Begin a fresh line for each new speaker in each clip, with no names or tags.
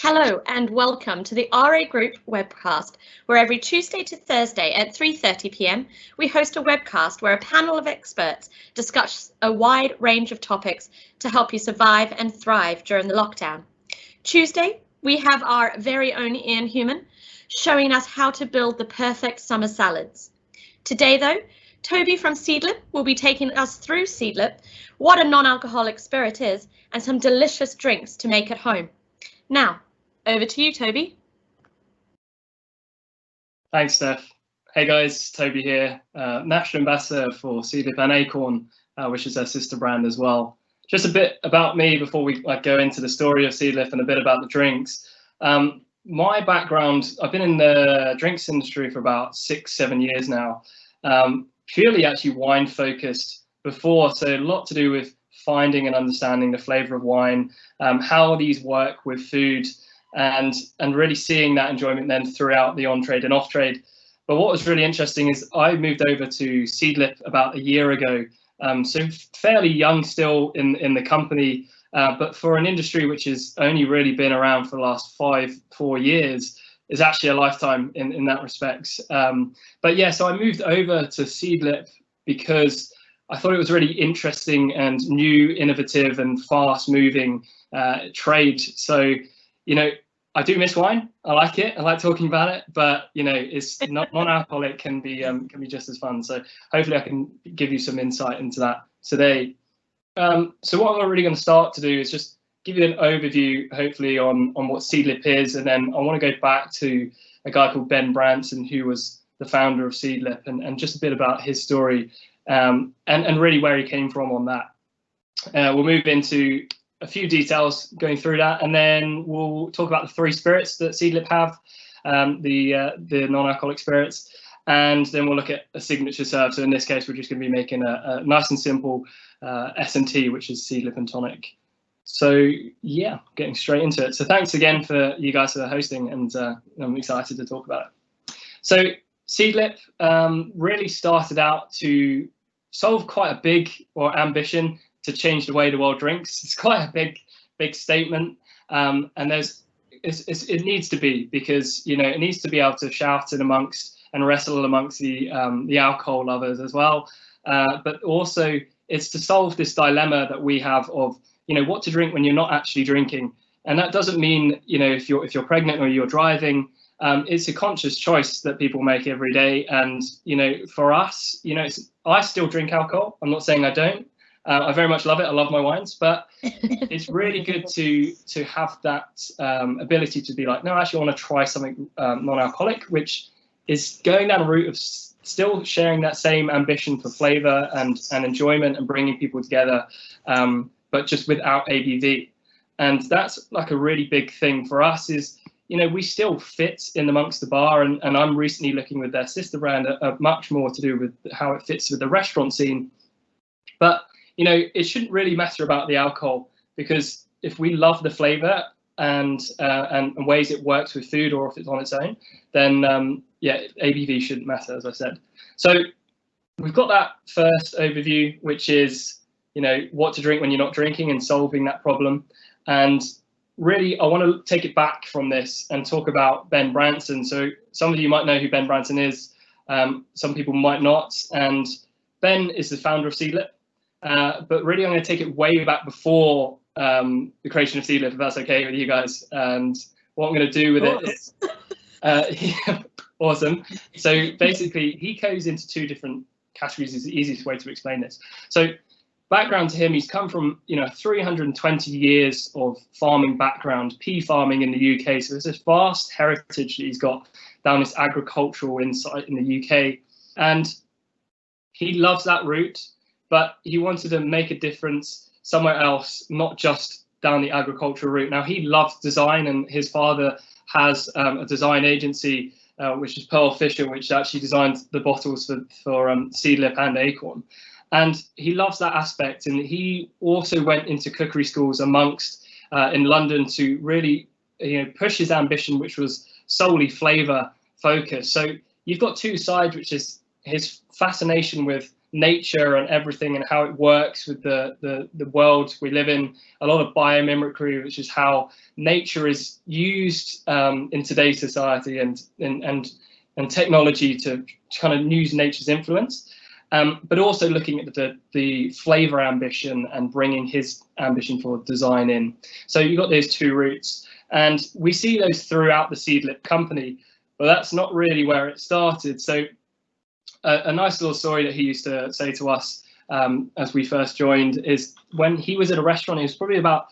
Hello and welcome to the RA Group webcast, where every Tuesday to Thursday at 3:30 p.m. we host a webcast where a panel of experts discuss a wide range of topics to help you survive and thrive during the lockdown. Tuesday, we have our very own Ian Human showing us how to build the perfect summer salads. Today, though, Toby from Seedlip will be taking us through Seedlip, what a non-alcoholic spirit is, and some delicious drinks to make at home. Now, over to you, Toby.
Thanks, Steph. Hey guys, Toby here, National Ambassador for Seedlip and Acorn, which is their sister brand as well. Just a bit about me before we go into the story of Seedlip and a bit about the drinks. My background, I've been in the drinks industry for about 6-7 years now, purely actually wine focused before, so a lot to do with finding and understanding the flavour of wine, how these work with food, and really seeing that enjoyment then throughout the on-trade and off-trade. But what was really interesting is I moved over to Seedlip about a year ago, so fairly young still in the company, but for an industry which has only really been around for the last 4 years, is actually a lifetime in that respect. But yeah, so I moved over to Seedlip because I thought it was really interesting and new, innovative and fast moving trade. So, you know, I do miss wine. I like it. I like talking about it, but you know, it's non-alcoholic can be just as fun. So hopefully I can give you some insight into that today. So what I'm really going to start to do is just give you an overview, hopefully, on what Seedlip is, and then I want to go back to a guy called Ben Branson, who was the founder of Seedlip, and just a bit about his story, and really where he came from on that. We'll move into a few details going through that, and then we'll talk about the 3 spirits that Seedlip have, the non-alcoholic spirits, and then we'll look at a signature serve. So in this case, we're just going to be making a nice and simple S&T, which is Seedlip and tonic. So yeah, getting straight into it. So thanks again for you guys for hosting, and I'm excited to talk about it. So Seedlip really started out to solve quite a big ambition to change the way the world drinks. It's quite a big statement, and it needs to be, because you know it needs to be able to shout in amongst and wrestle amongst the alcohol lovers as well, but also it's to solve this dilemma that we have of, you know, what to drink when you're not actually drinking. And that doesn't mean, you know, if you're pregnant or you're driving. It's a conscious choice that people make every day. And you know, for us, you know, I still drink alcohol. I'm not saying I don't. I very much love it. I love my wines, but it's really good to have that ability to be like, no, actually, I want to try something non-alcoholic, which is going down a route of still sharing that same ambition for flavour and enjoyment and bringing people together, but just without ABV. And that's like a really big thing for us is, you know, we still fit in amongst the bar, and I'm recently looking with their sister brand much more to do with how it fits with the restaurant scene. But you know, it shouldn't really matter about the alcohol, because if we love the flavour and ways it works with food, or if it's on its own, then yeah, ABV shouldn't matter, as I said. So we've got that first overview, which is, you know, what to drink when you're not drinking and solving that problem. And really, I want to take it back from this and talk about Ben Branson. So some of you might know who Ben Branson is, some people might not. And Ben is the founder of Seedlip. But really, I'm going to take it way back before the creation of Seedlip, if that's okay with you guys. And what I'm going to do with it is, yeah, awesome. So basically, he goes into 2 different categories. Is the easiest way to explain this. So background to him, he's come from, you know, 320 years of farming background, pea farming in the UK. So there's this vast heritage that he's got down this agricultural insight in the UK, and he loves that route. But he wanted to make a difference somewhere else, not just down the agricultural route. Now, he loves design, and his father has a design agency, which is Pearl Fisher, which actually designed the bottles for Seedlip and Acorn. And he loves that aspect. And he also went into cookery schools amongst in London to really, you know, push his ambition, which was solely flavour focused. So you've got 2 sides, which is his fascination with nature and everything and how it works with the world we live in. A lot of biomimicry, which is how nature is used in today's society and technology to kind of use nature's influence. But also looking at the flavor ambition and bringing his ambition for design in. So you've got those two routes, and we see those throughout the Seedlip company, but that's not really where it started. So a nice little story that he used to say to us as we first joined is when he was at a restaurant. It was probably about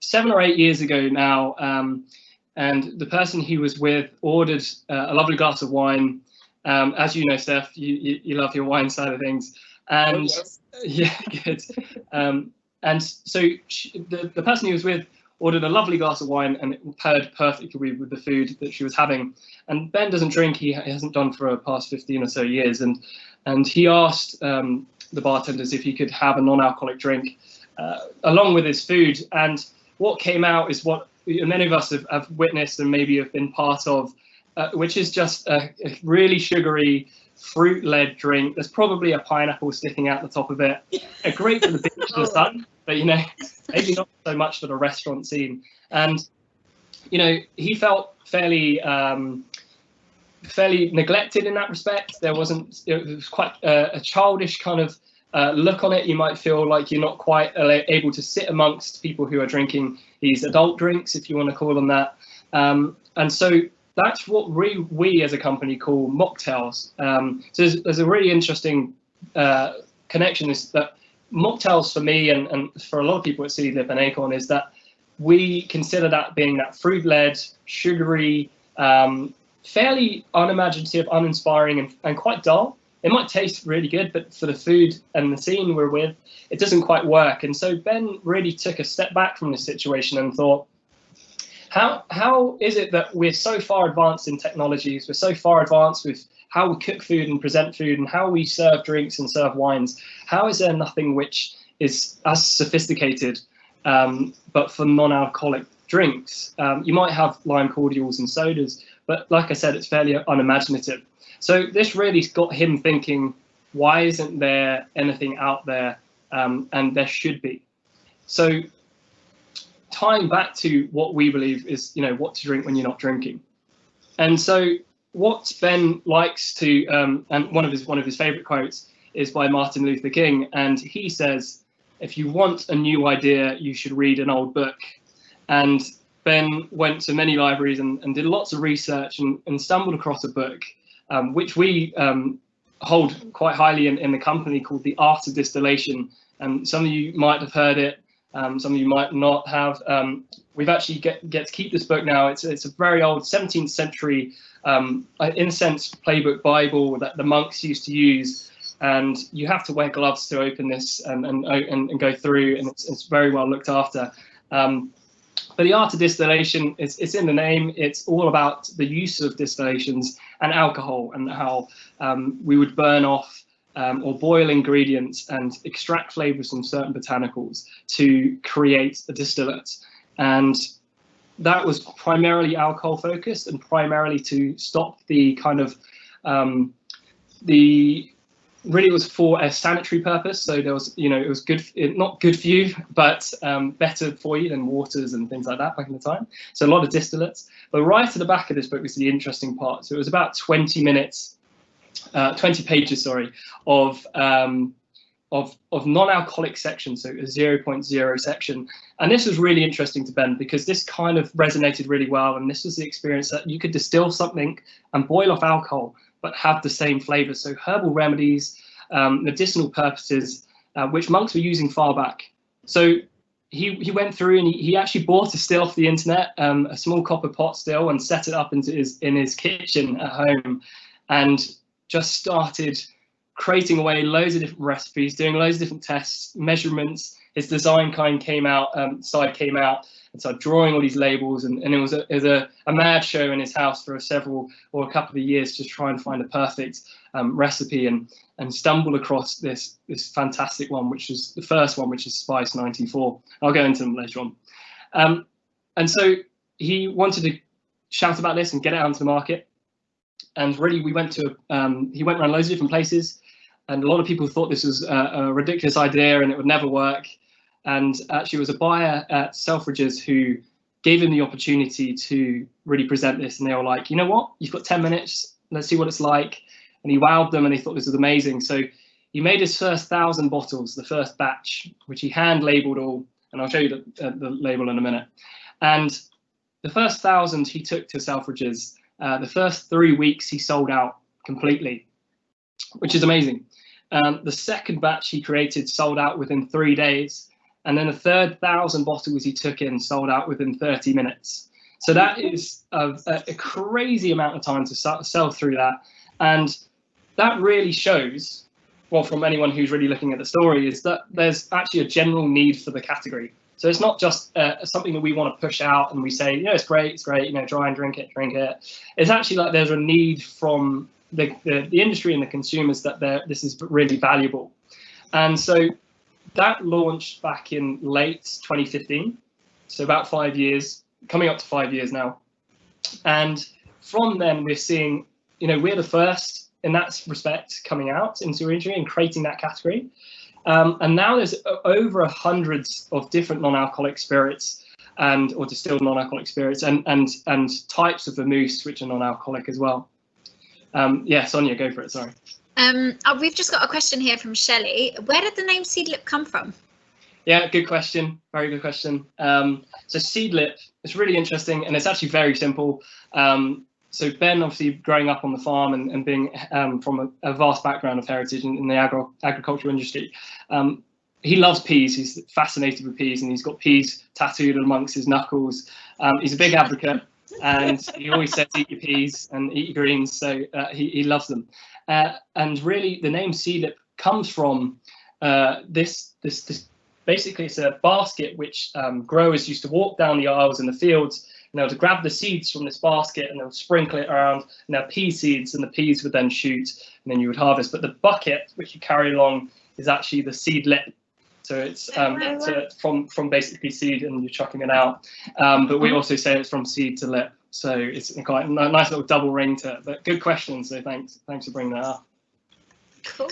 7 or 8 years ago now, and the person he was with ordered a lovely glass of wine. As you know, Steph, you love your wine side of things, and
Oh, yes.
yeah, good. And so the person he was with ordered a lovely glass of wine, and it paired perfectly with the food that she was having. And Ben doesn't drink; he hasn't done for the past 15 or so years, and he asked the bartenders if he could have a non-alcoholic drink along with his food. And what came out is what many of us have witnessed and maybe have been part of. Which is just a really sugary, fruit-led drink. There's probably a pineapple sticking out the top of it. Great for the beach and the sun, but maybe not so much for the restaurant scene. And he felt fairly neglected in that respect. It was quite a childish kind of look on it. You might feel like you're not quite able to sit amongst people who are drinking these adult drinks, if you want to call them that. And so that's what we as a company call mocktails. So there's a really interesting connection. Is that mocktails for me and for a lot of people at Seedlip and Acorn is that we consider that being that fruit-led, sugary, fairly unimaginative, uninspiring, and quite dull. It might taste really good, but for the food and the scene we're with, it doesn't quite work. And so Ben really took a step back from this situation and thought, how is it that we're so far advanced in technologies, we're so far advanced with how we cook food and present food and how we serve drinks and serve wines? How is there nothing which is as sophisticated, but for non-alcoholic drinks? You might have lime cordials and sodas, but like I said, it's fairly unimaginative. So this really got him thinking, why isn't there anything out there? And there should be. So tying back to what we believe is, what to drink when you're not drinking. And so what Ben likes to, and one of his favorite quotes is by Martin Luther King. And he says, if you want a new idea, you should read an old book. And Ben went to many libraries and did lots of research and stumbled across a book, which we hold quite highly in the company, called The Art of Distillation. And some of you might have heard it. Some of you might not have. We've actually get to keep this book now. It's a very old 17th century, in a sense, playbook Bible that the monks used to use. And you have to wear gloves to open this and go through, and it's very well looked after. But the art of distillation, it's in the name. It's all about the use of distillations and alcohol and how we would burn off or boil ingredients and extract flavors from certain botanicals to create a distillate. And that was primarily alcohol focused and primarily to stop the kind of really it was for a sanitary purpose. So there was, it was good, not good for you, but better for you than waters and things like that back in the time. So a lot of distillates. But right at the back of this book is the interesting part. So it was about 20 pages, of non-alcoholic section, so a 0.0 section. And this was really interesting to Ben because this kind of resonated really well. And this was the experience that you could distill something and boil off alcohol, but have the same flavor. So herbal remedies, medicinal purposes, which monks were using far back. So he went through and he actually bought a still off the internet, a small copper pot still, and set it up in his kitchen at home, and just started creating away loads of different recipes, doing loads of different tests, measurements. His design side came out, and started drawing all these labels, and it was a mad show in his house for a couple of years, just trying to find a perfect recipe, and stumbled across this fantastic one, which is the first one, which is Spice 94. I'll go into them later on. And so he wanted to shout about this and get it out into the market. And really, he went around loads of different places. and a lot of people thought this was a ridiculous idea and it would never work. And actually, it was a buyer at Selfridges who gave him the opportunity to really present this, and they were like, you know what, you've got 10 minutes, let's see what it's like. And he wowed them, and they thought this was amazing. So he made his first 1,000 bottles, the first batch, which he hand labeled all, and I'll show you the label in a minute. And the first 1,000 he took to Selfridges. The first 3 weeks he sold out completely, which is amazing. The second batch he created sold out within 3 days. And then the third 1,000 bottles he took in sold out within 30 minutes. So that is a crazy amount of time to sell through that. And that really shows, well, from anyone who's really looking at the story, is that there's actually a general need for the category. So it's not just something that we want to push out and we say, you know, it's great, you know, try and drink it. It's actually like there's a need from the industry and the consumers that this is really valuable. And so that launched back in late 2015, so about 5 years, coming up to 5 years now. And from then we're seeing, you know, we're the first in that respect coming out into industry and creating that category. And now there's over 100 of different non-alcoholic spirits or distilled non-alcoholic spirits and types of vermouths which are non-alcoholic as well. Yeah, Sonia, go for it, sorry.
We've just got a question here from Shelley. Where did the name Seedlip come from?
Yeah, good question. Very good question. So Seedlip, it's really interesting, and it's actually very simple. So Ben, obviously growing up on the farm and being from a vast background of heritage in the agricultural industry, he loves peas. He's fascinated with peas, and he's got peas tattooed amongst his knuckles. He's a big advocate, and he always says eat your peas and eat your greens. So he loves them. And really, the name Seedlip comes from this. Basically, it's a basket which growers used to walk down the aisles in the fields, and they would grab the seeds from this basket and they'll sprinkle it around. And they're pea seeds, and the peas would then shoot, and then you would harvest. But the bucket which you carry along is actually the seed lip. So it's from basically seed, and you're chucking it out. But we also say it's from seed to lip. So it's quite a nice little double ring to it. But good question. So thanks for bringing that up.
Cool.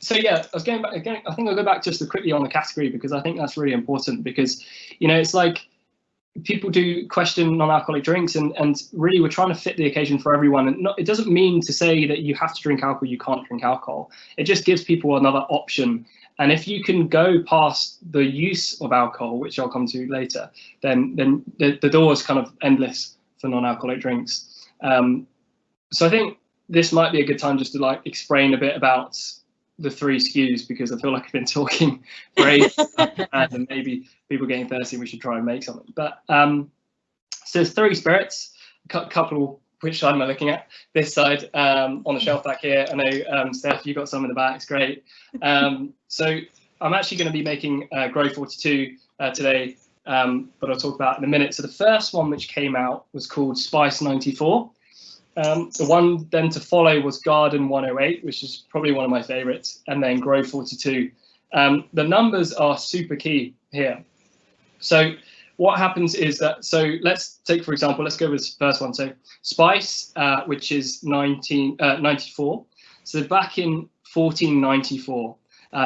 So yeah, I was going back again. I think I'll go back just quickly on the category, because I think that's really important, because, you know, it's like people do question non-alcoholic drinks, and really we're trying to fit the occasion for everyone. And it doesn't mean to say that you have to drink alcohol, you can't drink alcohol. It just gives people another option. And if you can go past the use of alcohol, which I'll come to later, then the door is kind of endless for non-alcoholic drinks. So I think this might be a good time just to like explain a bit about the 3 SKUs, because I feel like I've been talking for ages and maybe people getting thirsty, we should try and make something. But so there's 3 spirits, a couple which side am I looking at? This side on the shelf back here. I know, Steph, you got some in the back, it's great. So I'm actually going to be making Grow 42 today, but I'll talk about it in a minute. So the first one which came out was called Spice 94. The one then to follow was Garden 108, which is probably one of my favorites, and then Grow 42. The numbers are super key here. So what happens is that, so let's take, for example, let's go with the first one. So Spice, which is 1994. So back in 1494,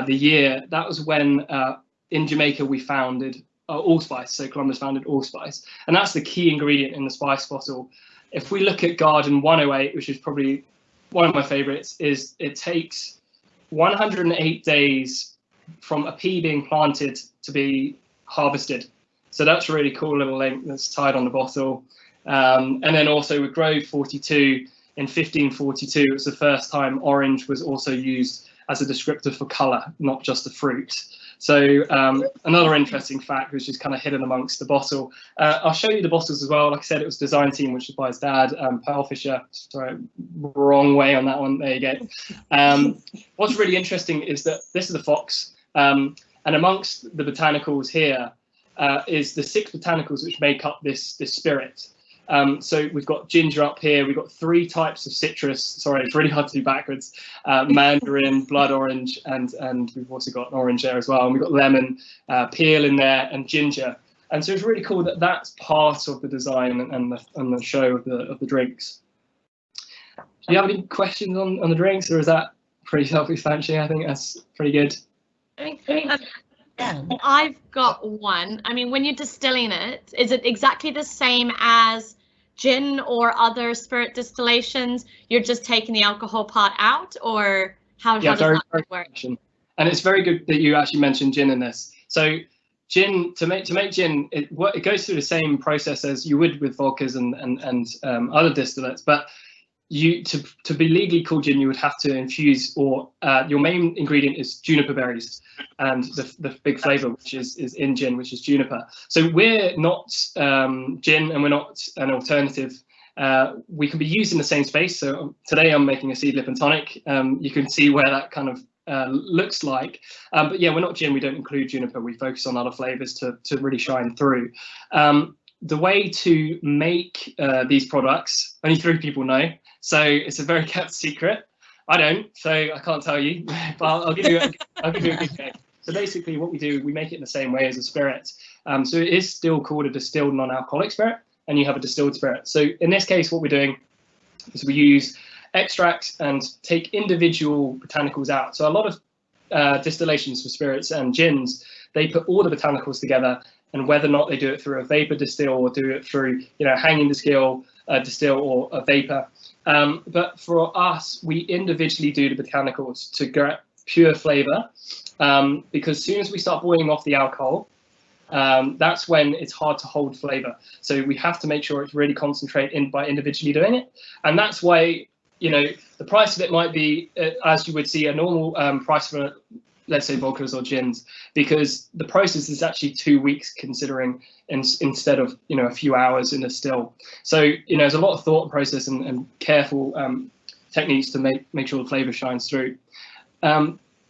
the year, that was when in Jamaica we founded allspice. So Columbus founded allspice, and that's the key ingredient in the spice bottle. If we look at Garden 108, which is probably one of my favorites, is it takes 108 days from a pea being planted to be harvested. So that's a really cool little link that's tied on the bottle. And then also with Grow 42, in 1542, it was the first time orange was also used as a descriptor for colour, not just a fruit. So another interesting fact, which is kind of hidden amongst the bottle. I'll show you the bottles as well. Like I said, it was design team, which was by his dad, Pearl Fisher. Sorry, wrong way on that one. There you go. What's really interesting is that this is the fox, and amongst the botanicals here is the 6 botanicals which make up this spirit. So we've got ginger up here, we've got 3 types of citrus. Sorry, it's really hard to do backwards. Mandarin, blood orange, and we've also got an orange there as well. And we've got lemon, peel in there, and ginger. And so it's really cool that that's part of the design and the show of the drinks. Do you have any questions on the drinks, or is that pretty self-explanatory. I think that's pretty good.
I've got one. I mean, when you're distilling it, is it exactly the same as gin or other spirit distillations? You're just taking the alcohol part out, or how does that work?
And it's very good that you actually mentioned gin in this. So gin, to make gin, it goes through the same process as you would with vodkas and other distillates, but to be legally called gin, you would have to infuse, or your main ingredient is juniper berries, and the big flavor which is in gin, which is juniper. So we're not gin, and we're not an alternative. We can be used in the same space. So today I'm making a Seedlip and tonic. You can see where that kind of looks like, but yeah, we're not gin. We don't include juniper. We focus on other flavors to really shine through. The way to make these products, only 3 people know, so it's a very kept secret. I don't, so I can't tell you, but I'll give you a good go. So basically what we do, we make it in the same way as a spirit. So it is still called a distilled non-alcoholic spirit, and you have a distilled spirit. So in this case, what we're doing is we use extracts and take individual botanicals out. So a lot of distillations for spirits and gins, they put all the botanicals together, and whether or not they do it through a vapor distill or do it through, hanging distill or a vapor. But for us, we individually do the botanicals to get pure flavor, because as soon as we start boiling off the alcohol, that's when it's hard to hold flavor. So we have to make sure it's really concentrated by individually doing it. And that's why, the price of it might be, as you would see, a normal price for, let's say, vodkas or gins, because the process is actually 2 weeks considering instead of a few hours in a still. So there's a lot of thought process and careful techniques to make sure the flavor shines through.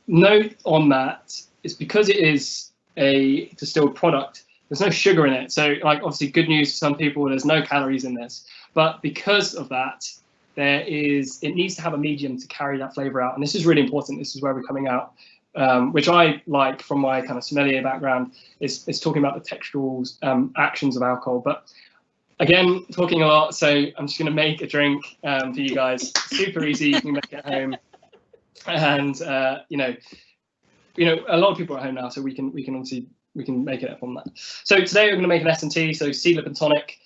Note on that is because it is a distilled product, there's no sugar in it. So obviously good news for some people, there's no calories in this, but because of that, it needs to have a medium to carry that flavor out. And this is really important. This is where we're coming out. Which I like from my kind of sommelier background, is talking about the textural actions of alcohol. But again, talking a lot, so I'm just going to make a drink for you guys. Super easy, you can make it at home, and a lot of people are at home now, so we can make it up on that. So today we're going to make an S&T, so Seedlip and tonic,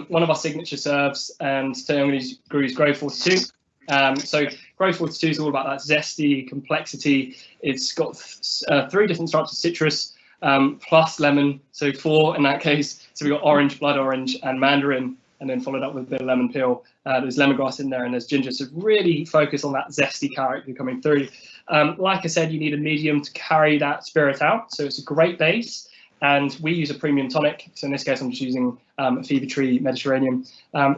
one of our signature serves, and today I'm going to use Grove 42. So Grove 42 is all about that zesty complexity. It's got 3 different types of citrus plus lemon, so 4 in that case. So we've got orange, blood orange, and mandarin, and then followed up with a bit of lemon peel. There's lemongrass in there, and there's ginger. So really focus on that zesty character coming through. Like I said, you need a medium to carry that spirit out. So it's a great base. And we use a premium tonic. So in this case, I'm just using a Fever Tree Mediterranean.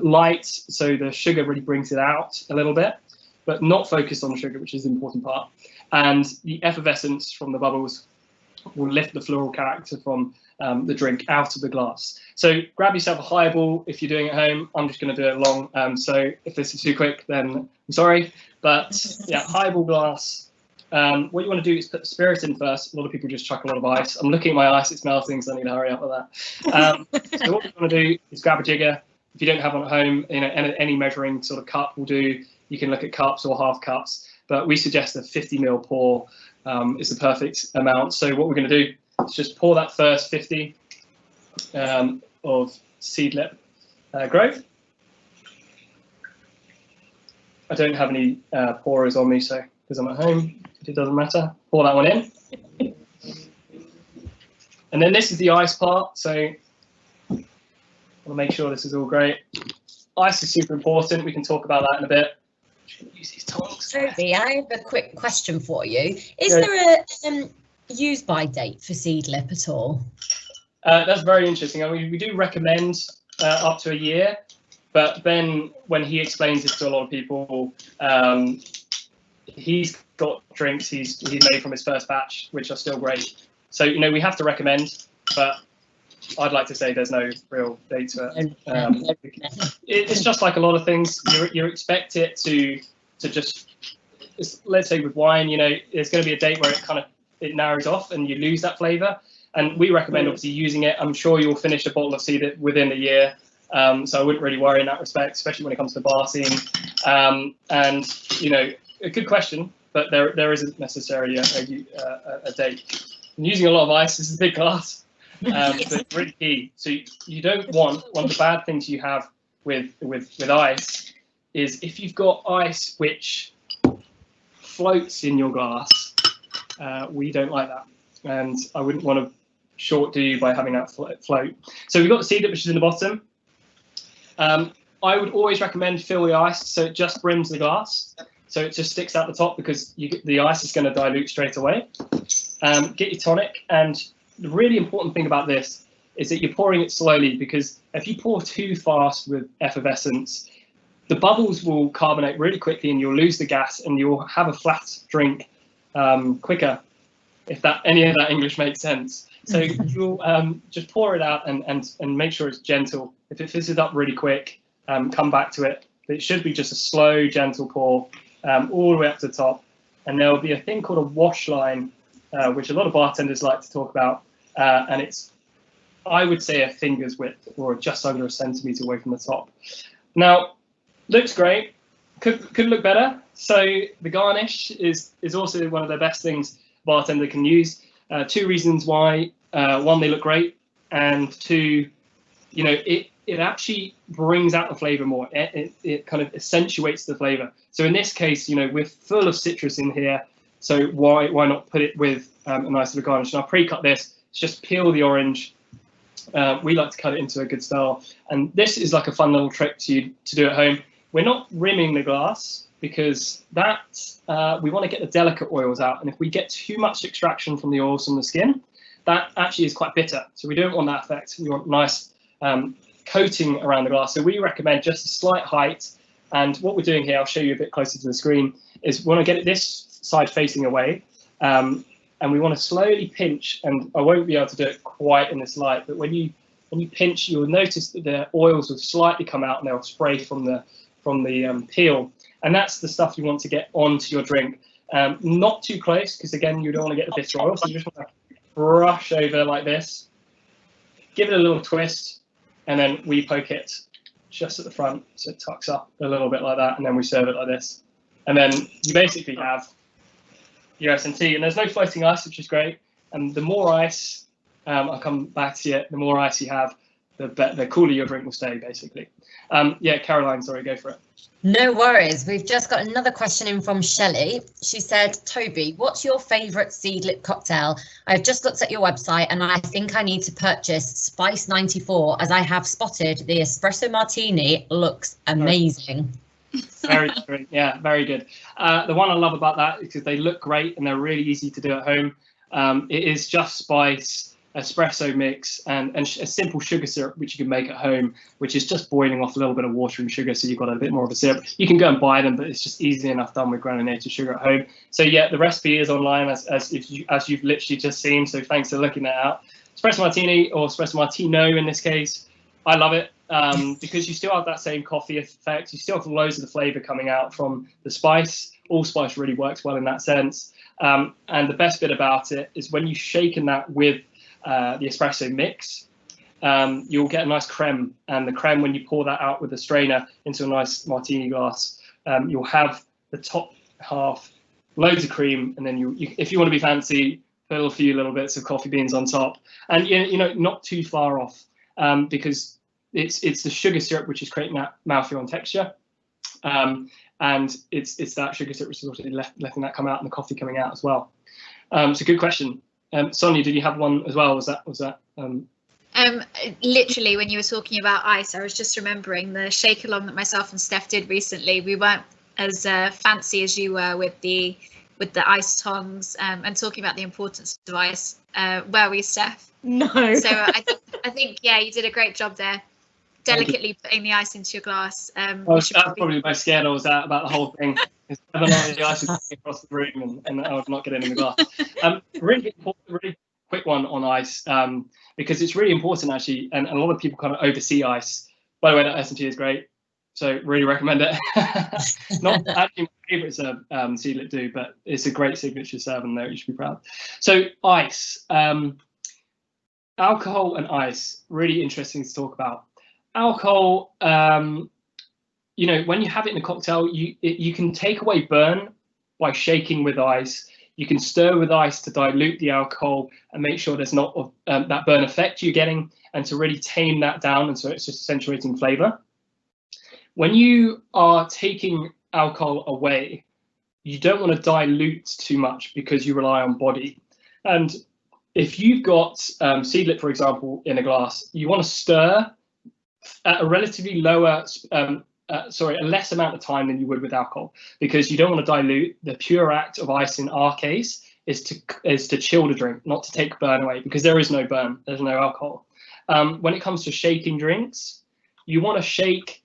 Light, so the sugar really brings it out a little bit, but not focused on the sugar, which is the important part. And the effervescence from the bubbles will lift the floral character from the drink out of the glass. So grab yourself a highball if you're doing it at home. I'm just going to do it long. So if this is too quick, then I'm sorry. But yeah, highball glass. What you want to do is put the spirit in first. A lot of people just chuck a lot of ice. I'm looking at my ice, it's melting, so I need to hurry up with that. So what we want to do is grab a jigger. If you don't have one at home, any measuring sort of cup will do. You can look at cups or half cups, but we suggest a 50 ml pour is the perfect amount. So what we're going to do is just pour that first 50 of Seedlip Grove. I don't have any pourers on me, so because I'm at home, it doesn't matter. Pour that one in. And then this is the ice part. So I want to make sure this is all great. Ice is super important. We can talk about that in a bit. I'm just going to use these tongs.
Toby, I have a quick question for you. Is there a use by date for Seedlip at all?
That's very interesting. I mean, we do recommend up to a year, but Ben, when he explains this to a lot of people, he's got drinks he's made from his first batch, which are still great. So, we have to recommend, but I'd like to say there's no real date to it. It's just like a lot of things. You expect it to just, let's say with wine, there's going to be a date where it narrows off and you lose that flavor. And we recommend obviously using it. I'm sure you'll finish a bottle of Seedlip within a year. So I wouldn't really worry in that respect, especially when it comes to bar scene. And, a good question. but there isn't necessarily a date. I'm using a lot of ice. This is a big glass, but it's really key. So you don't want, one of the bad things you have with ice is if you've got ice which floats in your glass. We don't like that, and I wouldn't want to short do you by having that float. So we've got the Seedlip, which is in the bottom. I would always recommend fill the ice so it just brims the glass, so it just sticks out the top, because the ice is going to dilute straight away. Get your tonic, and the really important thing about this is that you're pouring it slowly, because if you pour too fast with effervescence, the bubbles will carbonate really quickly and you'll lose the gas and you'll have a flat drink quicker, if any of that English makes sense. So you'll just pour it out and make sure it's gentle. If it fizzes up really quick, come back to it. But it should be just a slow, gentle pour all the way up to the top. And there'll be a thing called a wash line, which a lot of bartenders like to talk about. And it's, I would say, a finger's width, or just under a centimetre away from the top. Now, looks great. Could look better. So the garnish is also one of the best things a bartender can use. Two reasons why. One, they look great, and two, it actually brings out the flavour more. It kind of accentuates the flavour. So in this case, we're full of citrus in here. So why not put it with a nice little garnish? And I'll pre-cut this. Just peel the orange. We like to cut it into a good style. And this is like a fun little trick to do at home. We're not rimming the glass, because we want to get the delicate oils out. And if we get too much extraction from the oils from the skin, that actually is quite bitter. So we don't want that effect. We want nice coating around the glass. So we recommend just a slight height. And what we're doing here, I'll show you a bit closer to the screen, is we want to get it this side facing away. And we want to slowly pinch, and I won't be able to do it quite in this light, but when you pinch, you'll notice that the oils will slightly come out and they'll spray from the peel. And that's the stuff you want to get onto your drink. Not too close, because again, you don't want to get the bitter oil. So you just want to brush over like this, give it a little twist, and then we poke it just at the front, so it tucks up a little bit like that, and then we serve it like this. And then you basically have your S&T, and there's no floating ice, which is great. And the more ice, I'll come back to it, the more ice you have, the cooler your drink will stay, basically. Yeah, Caroline, sorry, go for it.
No worries. We've just got another question in from Shelley. She said, Toby, what's your favourite Seedlip cocktail? I've just looked at your website and I think I need to purchase Spice 94, as I have spotted the espresso martini looks amazing.
Very good. Yeah, very good. The one I love about that is because they look great and they're really easy to do at home. It is just spice, espresso mix, and a simple sugar syrup, which you can make at home, which is just boiling off a little bit of water and sugar, so you've got a bit more of a syrup. You can go and buy them, but it's just easy enough done with granulated sugar at home. So yeah, the recipe is online, as you've literally just seen, so thanks for looking that out. Espresso martini, or espresso martino in this case, I love it, because you still have that same coffee effect. You still have loads of the flavour coming out from the spice. Allspice really works well in that sense. And the best bit about it is when you shaken that with the espresso mix, you'll get a nice creme, and the creme, when you pour that out with a strainer into a nice martini glass, you'll have the top half loads of cream, and then you if you want to be fancy, put a few little bits of coffee beans on top, and not too far off, because it's the sugar syrup which is creating that mouthfeel and texture, and it's that sugar syrup which is also letting that come out, and the coffee coming out as well. So good question. Sonia, did you have one as well? Was that?
Literally, when you were talking about ice, I was just remembering the shake along that myself and Steph did recently. We weren't as fancy as you were with the ice tongs, and talking about the importance of ice. Were we, Steph?
No.
So I think yeah, you did a great job there. Delicately putting the ice into your glass.
That's probably the most scared I was about the whole thing. The ice was across the room, and I was not getting in the glass. Really quick one on ice, because it's really important actually, and a lot of people kind of oversee ice. By the way, that S&T is great, so really recommend it. Not actually my favourite serve Seedlip do, but it's a great signature serve, and you should be proud. So ice, alcohol and ice, really interesting to talk about. Alcohol, when you have it in a cocktail, you can take away burn by shaking with ice. You can stir with ice to dilute the alcohol and make sure there's not that burn effect you're getting, and to really tame that down, and so it's just accentuating flavor. When you are taking alcohol away, you don't want to dilute too much because you rely on body. And if you've got Seedlip, for example, in a glass, you want to stir at a relatively lower, a less amount of time than you would with alcohol, because you don't want to dilute. The pure act of ice in our case is to chill the drink, not to take burn away, because there is no burn, there's no alcohol. When it comes to shaking drinks, you want to shake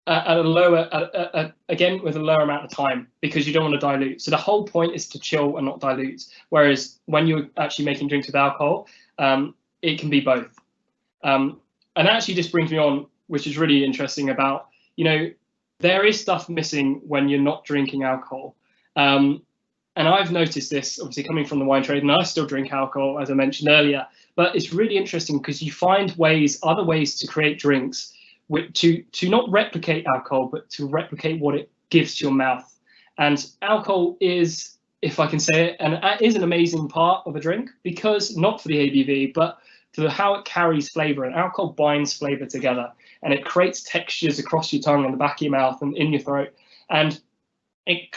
at a lower, again with a lower amount of time, because you don't want to dilute. So the whole point is to chill and not dilute. Whereas when you're actually making drinks with alcohol, it can be both. And actually this brings me on, which is really interesting about, there is stuff missing when you're not drinking alcohol. And I've noticed this, obviously coming from the wine trade, and I still drink alcohol, as I mentioned earlier, but it's really interesting because you find other ways to create drinks to not replicate alcohol, but to replicate what it gives to your mouth. And alcohol is, if I can say it, and it is an amazing part of a drink, because not for the ABV, but for how it carries flavor. And alcohol binds flavor together, and it creates textures across your tongue and the back of your mouth and in your throat, and it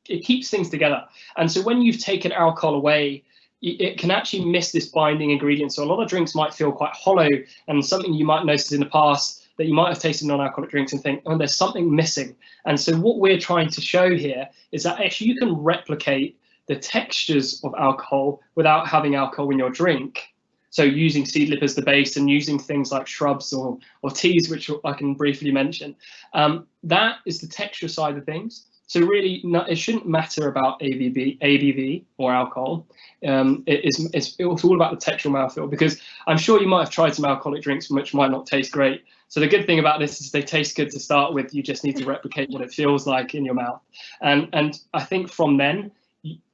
keeps things together. And so when you've taken alcohol away, it can actually miss this binding ingredient. So a lot of drinks might feel quite hollow, and something you might notice in the past that you might have tasted non-alcoholic drinks and think, oh, there's something missing. And so what we're trying to show here is that actually you can replicate the textures of alcohol without having alcohol in your drink. So using Seedlip as the base and using things like shrubs or teas, which I can briefly mention, that is the texture side of things. So really, it shouldn't matter about ABV or alcohol. It's all about the textural mouthfeel, because I'm sure you might have tried some alcoholic drinks which might not taste great. So the good thing about this is they taste good to start with. You just need to replicate what it feels like in your mouth. And I think from then,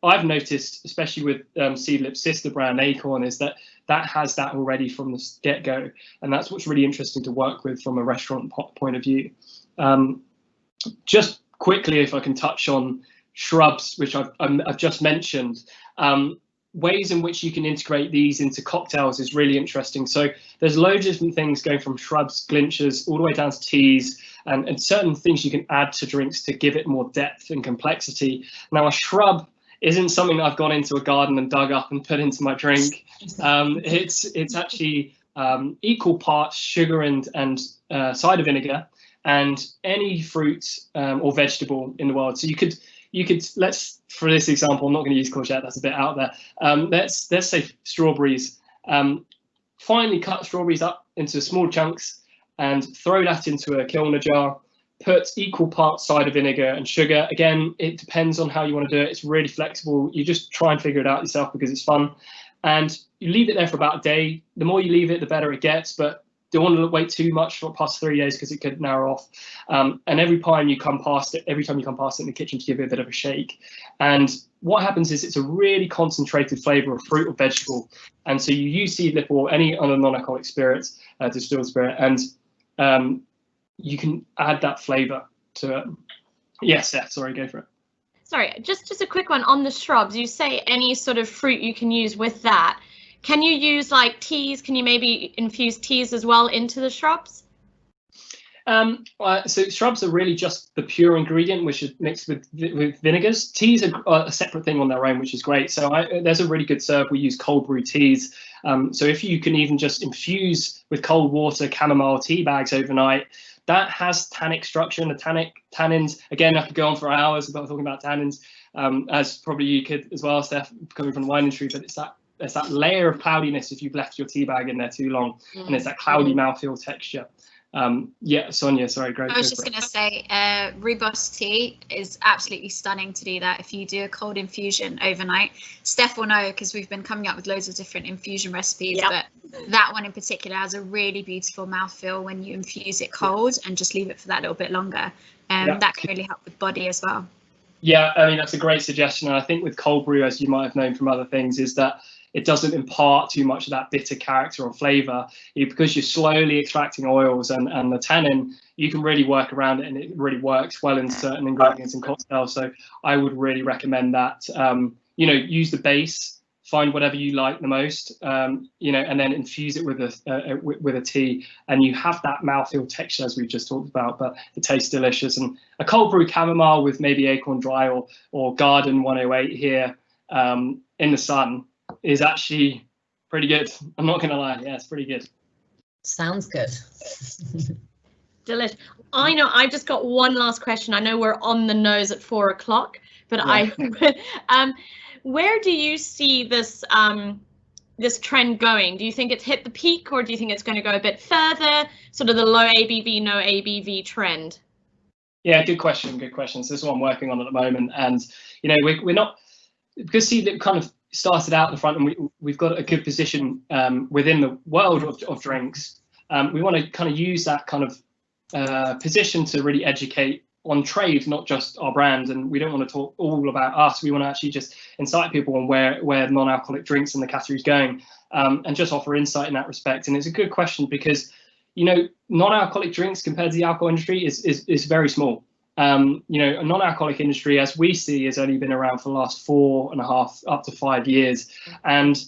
I've noticed, especially with Seedlip's sister brand Acorn, is that has that already from the get-go. And that's what's really interesting to work with from a restaurant point of view. Just quickly, if I can touch on shrubs, which I've just mentioned, ways in which you can integrate these into cocktails is really interesting. So there's loads of different things going from shrubs, glinchers, all the way down to teas, and certain things you can add to drinks to give it more depth and complexity. Now, a shrub isn't something that I've gone into a garden and dug up and put into my drink. It's actually equal parts sugar and cider vinegar, and any fruit or vegetable in the world. So you could, let's, for this example, I'm not going to use courgette, that's a bit out there. Let's say strawberries. Finely cut strawberries up into small chunks and throw that into a kilner jar. Put equal parts cider vinegar and sugar. Again, it depends on how you want to do it. It's really flexible. You just try and figure it out yourself because it's fun. And you leave it there for about a day. The more you leave it, the better it gets, but don't want to wait too much for past 3 days because it could narrow off. And every time you come past it in the kitchen, to give it a bit of a shake. And what happens is it's a really concentrated flavor of fruit or vegetable. And so you use Seedlip or any other non-alcoholic spirits, distilled spirit, and you can add that flavor to it. Yes, Steph, sorry, go for it.
Sorry, just a quick one on the shrubs. You say any sort of fruit you can use with that. Can you use like teas? Can you maybe infuse teas as well into the shrubs?
So shrubs are really just the pure ingredient, which is mixed with vinegars. Teas are a separate thing on their own, which is great. So there's a really good serve. We use cold brew teas. So if you can even just infuse with cold water chamomile tea bags overnight, that has tannic structure and the tannins. Again, I could go on for hours about talking about tannins, as probably you could as well, Steph, coming from the wine industry. But it's that layer of cloudiness if you've left your tea bag in there too long, and it's that cloudy mouthfeel texture. Yeah, Sonia, sorry, great.
I was just going to say, rooibos tea is absolutely stunning to do that if you do a cold infusion overnight. Steph will know because we've been coming up with loads of different infusion recipes, but that one in particular has a really beautiful mouthfeel when you infuse it cold and just leave it for that little bit longer. That can really help with body as well.
Yeah, I mean, that's a great suggestion. And I think with cold brew, as you might have known from other things, is that it doesn't impart too much of that bitter character or flavour. Because you're slowly extracting oils and the tannin, you can really work around it, and it really works well in certain ingredients and cocktails. So I would really recommend that. Use the base, find whatever you like the most, and then infuse it with a tea, and you have that mouthfeel texture as we've just talked about, but it tastes delicious. And a cold brew chamomile with maybe acorn dry or garden 108 here in the sun is actually pretty good. I'm not gonna lie, yeah, it's pretty good.
Sounds good.
Delish. I know I've just got one last question. I know we're on the nose at 4 o'clock, but yeah. Where do you see this this trend going? Do you think it's hit the peak, or do you think it's going to go a bit further, sort of the low ABV, no ABV trend?
Yeah, good question. So this is what I'm working on at the moment, and we're not, because Seedlip kind of started out at the front, and we've got a good position within the world of drinks. We want to kind of use that kind of position to really educate on trade, not just our brand. And we don't want to talk all about us. We want to actually just incite people on where non-alcoholic drinks in the category is going, and just offer insight in that respect. And it's a good question because non-alcoholic drinks compared to the alcohol industry is very small. A non-alcoholic industry, as we see, has only been around for the last 4.5 up to 5 years, and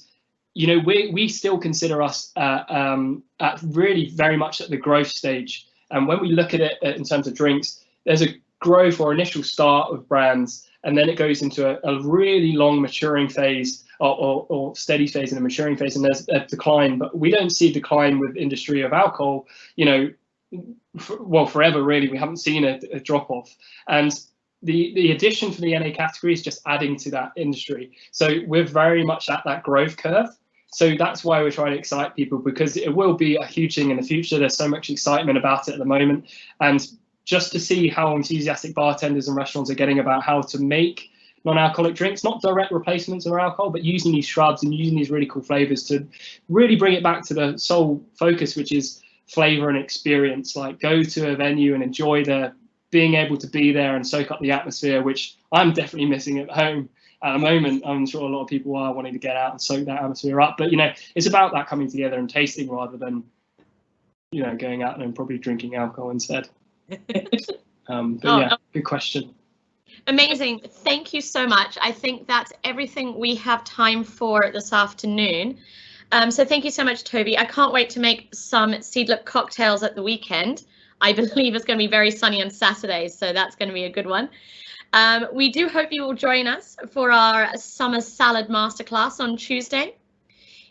we still consider us at really very much at the growth stage. And when we look at it in terms of drinks, there's a growth or initial start of brands, and then it goes into a really long maturing phase or steady phase and a maturing phase, and there's a decline. But we don't see decline with industry of alcohol, forever really. We haven't seen a drop off, and the addition for the NA category is just adding to that industry. So we're very much at that growth curve. So that's why we're trying to excite people, because it will be a huge thing in the future. There's so much excitement about it at the moment, and just to see how enthusiastic bartenders and restaurants are getting about how to make non-alcoholic drinks, not direct replacements of alcohol, but using these shrubs and using these really cool flavors to really bring it back to the sole focus, which is flavor and experience. Like, go to a venue and enjoy being able to be there and soak up the atmosphere, which I'm definitely missing at home at the moment. I'm sure a lot of people are wanting to get out and soak that atmosphere up, but it's about that coming together and tasting rather than going out and probably drinking alcohol instead. Yeah, good question.
Amazing. Thank you so much. I think that's everything we have time for this afternoon. So thank you so much, Toby. I can't wait to make some Seedlip cocktails at the weekend. I believe it's going to be very sunny on Saturdays, so that's going to be a good one. We do hope you will join us for our summer salad masterclass on Tuesday.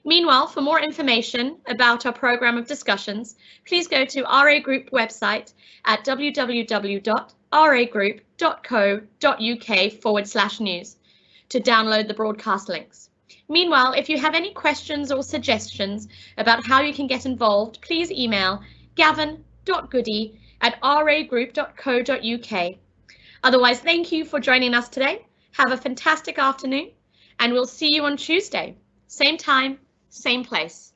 Meanwhile, for more information about our program of discussions, please go to RA Group website at www.ragroup.co.uk/news to download the broadcast links. Meanwhile, if you have any questions or suggestions about how you can get involved, please email gavin.goody@ragroup.co.uk. Otherwise, thank you for joining us today. Have a fantastic afternoon, and we'll see you on Tuesday. Same time, same place.